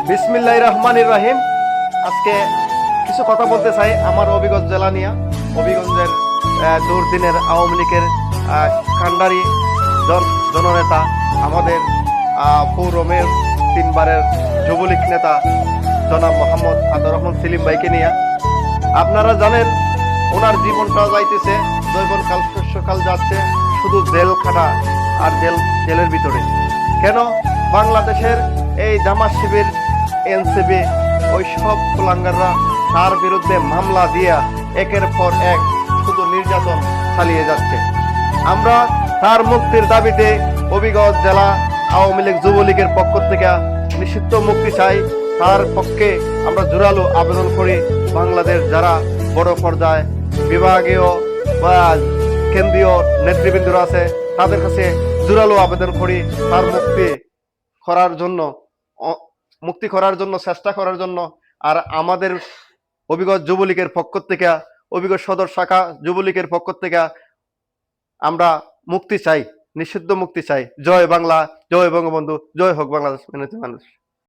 বিসমিল্লাহির রহমানির রহিম। আজকে কিছু কথা বলতে চাই আমার হবিগঞ্জ জেলা নিয়ে। হবিগঞ্জের দুর্দিনের আওয়ামী লীগের কান্ডারি জননেতা, আমাদের পৌর মেয়র, তিনবারের যুবলীগ নেতা জনাব মোহাম্মদ আতাউর রহমান সেলিম ভাইকে নিয়ে। আপনারা জানেন ওনার জীবনটা যাইতেছে জৈবনকাল শস্যকাল যাচ্ছে শুধু জেল খাটা আর জেলের ভিতরে। কেন? বাংলাদেশের এই জামাত শিবির, এনসিবি, ওই সব কুলাঙ্গাররা তার বিরুদ্ধে মামলা দিয়া একের পর এক শুধু নির্যাতন চালিয়ে যাচ্ছে। আমরা তার মুক্তির দাবিতে হবিগঞ্জ জেলা আওয়ামী লীগ যুবলীগের পক্ষ থেকে নিষিদ্ধ মুক্তি চাই। তার পক্ষে আমরা জোরালো আবেদন করি। বাংলাদেশ যারা বড় পর্যায়ে বিভাগীয় বা কেন্দ্রীয় নেতৃবৃন্দরা আছে তাদের কাছে জোরালো আবেদন করি তার মুক্তি করার জন্য চেষ্টা করার জন্য। আর আমাদের হবিগঞ্জ যুবলীগের পক্ষ থেকে, হবিগঞ্জ সদর শাখা যুবলীগের পক্ষ থেকে আমরা মুক্তি চাই, নিষিদ্ধ মুক্তি চাই। জয় বাংলা, জয় বঙ্গবন্ধু, জয় হোক বাংলাদেশ মানুষ।